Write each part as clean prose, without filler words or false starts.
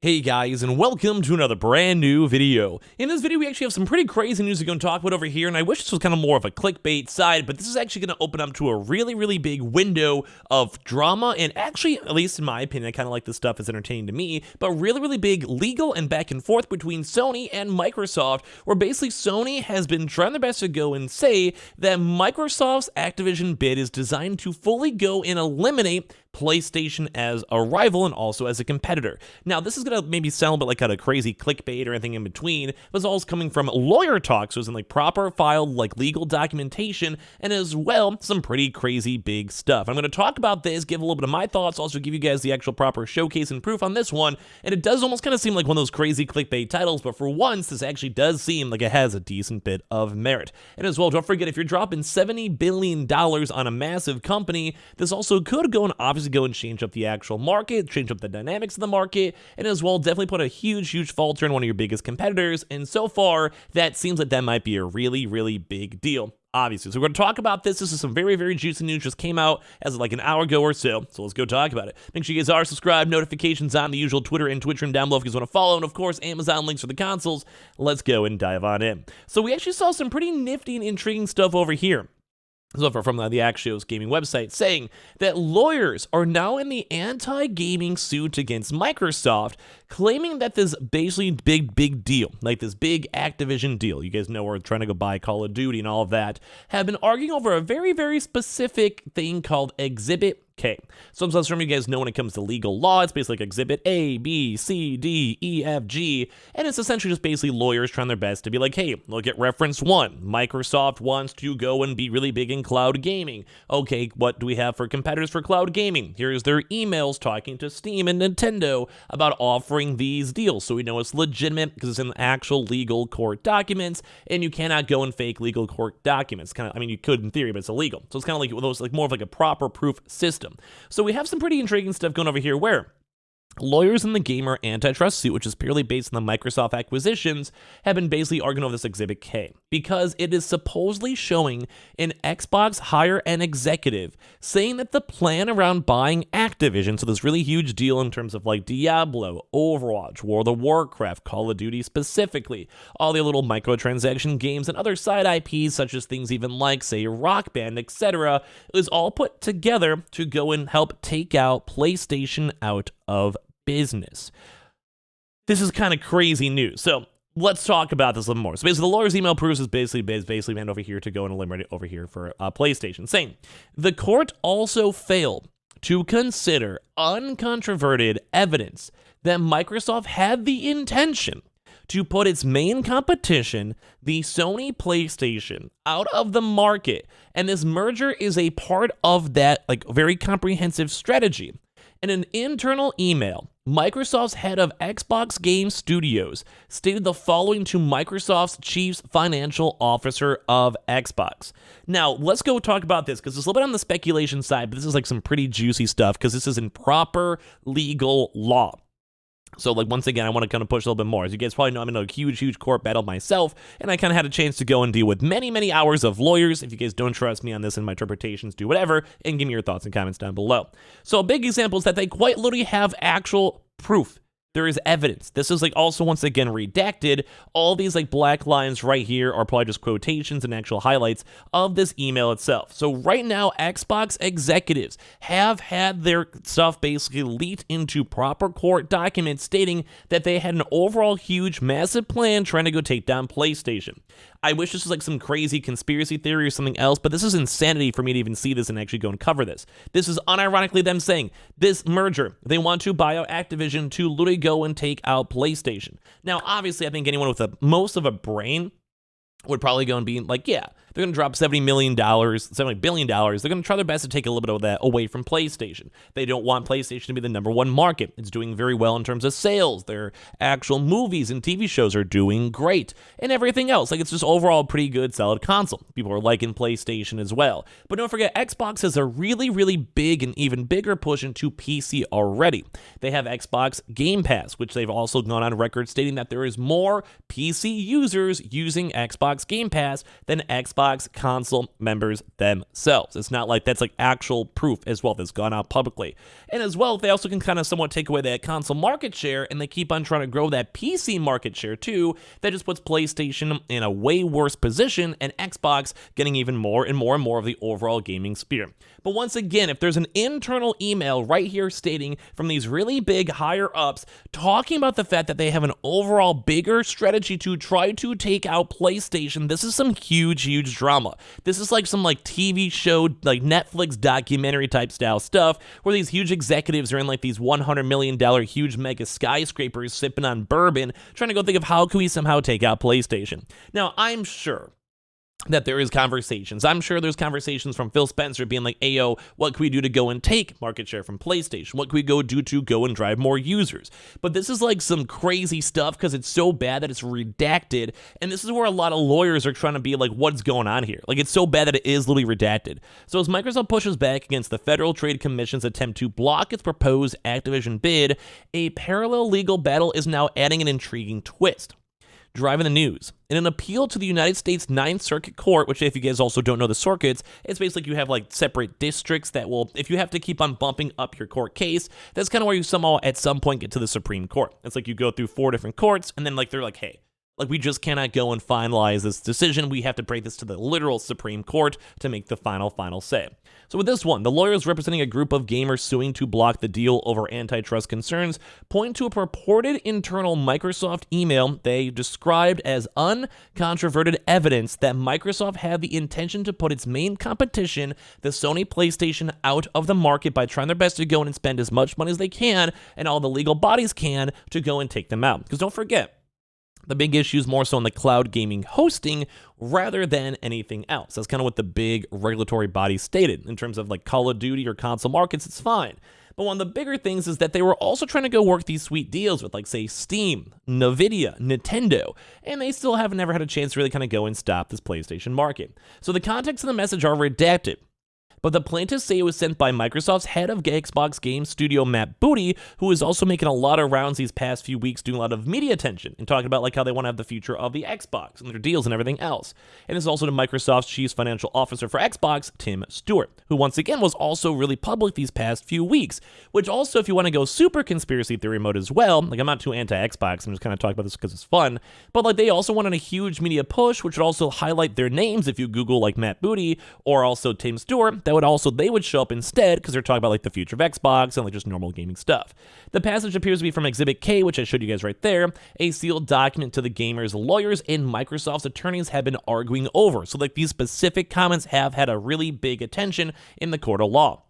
Hey guys, and welcome to another brand new video. In this video, we actually have some pretty crazy news we're going to talk about over here, and I wish this was kind of more of a clickbait side, but this is actually going to open up to a really big window of drama, and actually, at least in my opinion, I kind of like this stuff as entertaining to me, but really big legal and back and forth between Sony and Microsoft, where basically Sony has been trying their best to go and say that Microsoft's Activision bid is designed to fully go and eliminate PlayStation as a rival and also as a competitor. Now, this is going to maybe sound a bit like kind of crazy clickbait or anything in between, but it's all coming from lawyer talks, so it's in like proper filed like legal documentation, and as well, some pretty crazy big stuff. I'm going to talk about this, give a little bit of my thoughts, also give you guys the actual proper showcase and proof on this one, and it does almost kind of seem like one of those crazy clickbait titles, but for once, this actually does seem like it has a decent bit of merit. And as well, don't forget, if you're dropping $70 billion on a massive company, this also could go and obviously go and change up the actual market, change up the dynamics of the market, and as well definitely put a huge falter in one of your biggest competitors, and so far that seems like that might be a really big deal, obviously. So we're going to talk about this. This is some very juicy news, just came out as of like an hour ago or so let's go talk about it. Make sure you guys are subscribed, notifications on, the usual Twitter and Twitch room down below if you guys want to follow, and of course Amazon links for the consoles. Let's go and dive on in. So we actually saw some pretty nifty and intriguing stuff over here. So from the Axios gaming website, saying that lawyers are now in the anti-gaming suit against Microsoft, claiming that this basically big deal, like this big Activision deal, you guys know we're trying to go buy Call of Duty and all of that, have been arguing over a very specific thing called Exhibit K. So some of you guys know when it comes to legal law, it's basically like Exhibit A, B, C, D, E, F, G, and it's essentially just basically lawyers trying their best to be like, hey, look at reference 1. Microsoft wants to go and be really big in cloud gaming. Okay, what do we have for competitors for cloud gaming? Here's their emails talking to Steam and Nintendo about offering these deals, so we know it's legitimate because it's in actual legal court documents, and you cannot go and fake legal court documents. Kind of, I mean, you could in theory, but it's illegal. So it's kind of like those, like more of like a proper proof system. So we have some pretty intriguing stuff going over here where lawyers in the gamer antitrust suit, which is purely based on the Microsoft acquisitions, have been basically arguing over this Exhibit K because it is supposedly showing an Xbox higher-end executive saying that the plan around buying Activision, so this really huge deal in terms of like Diablo, Overwatch, World of Warcraft, Call of Duty specifically, all the little microtransaction games and other side IPs such as things even like, say, Rock Band, etc., is all put together to go and help take out PlayStation out of business. This is kind of crazy news. So let's talk about this a little more. So basically, the lawyer's email proves is basically meant over here to go and eliminate it over here for PlayStation, saying the court also failed to consider uncontroverted evidence that Microsoft had the intention to put its main competition, the Sony PlayStation, out of the market, and this merger is a part of that like very comprehensive strategy. In an internal email, Microsoft's head of Xbox Game Studios stated the following to Microsoft's chief financial officer of Xbox. Now, let's go talk about this because it's a little bit on the speculation side, but this is like some pretty juicy stuff because this is in proper legal law. So, like, once again, I want to kind of push a little bit more. As you guys probably know, I'm in a huge court battle myself, and I kind of had a chance to go and deal with many hours of lawyers. If you guys don't trust me on this and my interpretations, do whatever, and give me your thoughts and comments down below. So, a big example is that they quite literally have actual proof. There is evidence. This is like also once again redacted. All these like black lines right here are probably just quotations and actual highlights of this email itself. So right now, Xbox executives have had their stuff basically leaked into proper court documents stating that they had an overall huge, massive plan trying to go take down PlayStation. I wish this was like some crazy conspiracy theory or something else, but this is insanity for me to even see this and actually go and cover this. This is unironically them saying this merger, they want to buy out Activision to literally go and take out PlayStation. Now, obviously, I think anyone with most of a brain would probably go and be like, yeah, they're going to drop $70 billion. They're going to try their best to take a little bit of that away from PlayStation. They don't want PlayStation to be the #1 market. It's doing very well in terms of sales. Their actual movies and TV shows are doing great. And everything else. Like, it's just overall a pretty good, solid console. People are liking PlayStation as well. But don't forget, Xbox has a really big and even bigger push into PC already. They have Xbox Game Pass, which they've also gone on record stating that there is more PC users using Xbox Game Pass than Xbox Xbox console members themselves. It's not like that's like actual proof as well that's gone out publicly. And as well, they also can kind of somewhat take away that console market share, and they keep on trying to grow that PC market share too. That just puts PlayStation in a way worse position, and Xbox getting even more and more and more of the overall gaming sphere. But once again, if there's an internal email right here stating from these really big higher ups talking about the fact that they have an overall bigger strategy to try to take out PlayStation, this is some huge drama. This is like some like TV show, like Netflix documentary type style stuff where these huge executives are in like these $100 million huge mega skyscrapers sipping on bourbon trying to go think of how can we somehow take out PlayStation. Now, I'm sure that there is conversations. I'm sure there's conversations from Phil Spencer being like, ayo, what can we do to go and take market share from PlayStation? What can we go do to go and drive more users? But this is like some crazy stuff because it's so bad that it's redacted. And this is where a lot of lawyers are trying to be like, what's going on here? Like, it's so bad that it is literally redacted. So as Microsoft pushes back against the Federal Trade Commission's attempt to block its proposed Activision bid, a parallel legal battle is now adding an intriguing twist. Driving the news. In an appeal to the United States Ninth Circuit Court, which if you guys also don't know the circuits, it's basically like you have like separate districts that will, if you have to keep on bumping up your court case, that's kind of where you somehow at some point get to the Supreme Court. It's like you go through 4 different courts and then like they're like, hey, like we just cannot go and finalize this decision. We have to break this to the literal Supreme Court to make the final say. So with this one, the lawyers representing a group of gamers suing to block the deal over antitrust concerns point to a purported internal Microsoft email they described as uncontroverted evidence that Microsoft had the intention to put its main competition, the Sony PlayStation, out of the market by trying their best to go in and spend as much money as they can and all the legal bodies can to go and take them out. Because don't forget, the big issue is more so in the cloud gaming hosting rather than anything else. That's kind of what the big regulatory body stated. In terms of like Call of Duty or console markets, it's fine. But one of the bigger things is that they were also trying to go work these sweet deals with like, say, Steam, Nvidia, Nintendo, and they still have never had a chance to really kind of go and stop this PlayStation market. So the context of the message are redacted. But the plaintiffs say it was sent by Microsoft's head of Xbox Game Studio, Matt Booty, who is also making a lot of rounds these past few weeks, doing a lot of media attention and talking about like how they want to have the future of the Xbox and their deals and everything else. And this is also to Microsoft's chief financial officer for Xbox, Tim Stewart, who once again was also really public these past few weeks, which also, if you want to go super conspiracy theory mode as well, like I'm not too anti-Xbox, I'm just kind of talking about this because it's fun, but like they also wanted a huge media push, which would also highlight their names if you Google like Matt Booty or also Tim Stewart, they would show up instead because they're talking about like the future of Xbox and like just normal gaming stuff. The passage appears to be from Exhibit K, which I showed you guys right there, a sealed document to the gamers' lawyers and Microsoft's attorneys have been arguing over. So like these specific comments have had a really big attention in the court of law.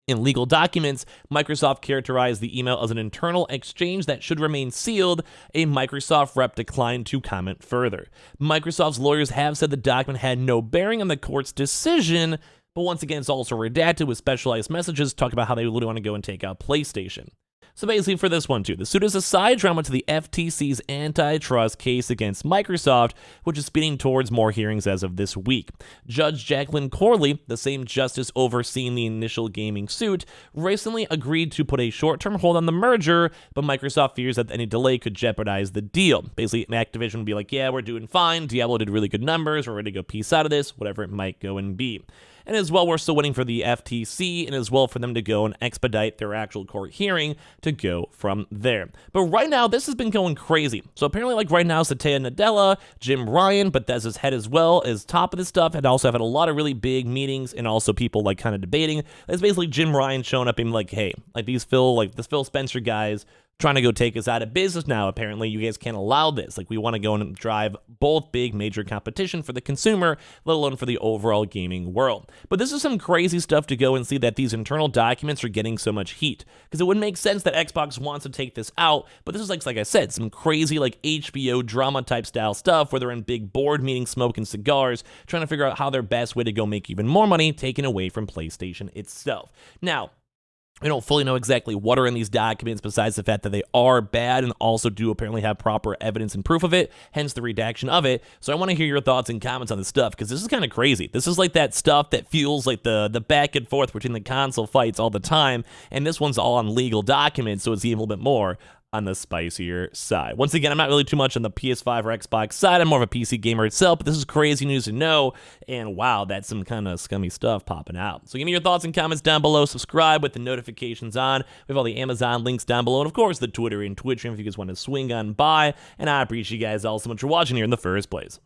In legal documents, Microsoft characterized the email as an internal exchange that should remain sealed. A Microsoft rep declined to comment further. Microsoft's lawyers have said the document had no bearing on the court's decision, but once again, it's also redacted with specialized messages talking about how they literally want to go and take out PlayStation. So basically for this one too, the suit is a side drama to the FTC's antitrust case against Microsoft, which is speeding towards more hearings as of this week. Judge Jacqueline Corley, the same justice overseeing the initial gaming suit, recently agreed to put a short-term hold on the merger, but Microsoft fears that any delay could jeopardize the deal. Basically, Activision would be like, yeah, we're doing fine, Diablo did really good numbers, we're ready to go peace out of this, whatever it might go and be. And as well, we're still waiting for the FTC and as well for them to go and expedite their actual court hearing to go from there. But right now, this has been going crazy. So apparently, like right now, Satya Nadella, Jim Ryan, Bethesda's head as well, is top of this stuff, and also have had a lot of really big meetings and also people like kind of debating. It's basically Jim Ryan showing up and like, hey, like this Phil Spencer guys trying to go take us out of business now. Apparently, you guys can't allow this. Like, we want to go and drive both big major competition for the consumer, let alone for the overall gaming world. But this is some crazy stuff to go and see that these internal documents are getting so much heat. Because it would make sense that Xbox wants to take this out, but this is like I said, some crazy like HBO drama type style stuff where they're in big board meetings smoking cigars, trying to figure out how their best way to go make even more money, taken away from PlayStation itself. Now, we don't fully know exactly what are in these documents besides the fact that they are bad and also do apparently have proper evidence and proof of it, hence the redaction of it. So I want to hear your thoughts and comments on this stuff because this is kind of crazy. This is like that stuff that feels like the back and forth between the console fights all the time, and this one's all on legal documents, so it's even a little bit more. on the spicier side. Once again, I'm not really too much on the PS5 or Xbox side. I'm more of a PC gamer itself, but this is crazy news to know. And wow, that's some kind of scummy stuff popping out. So give me your thoughts and comments down below. Subscribe with the notifications on. We have all the Amazon links down below. And of course, the Twitter and Twitch if you guys want to swing on by. And I appreciate you guys all so much for watching here in the first place.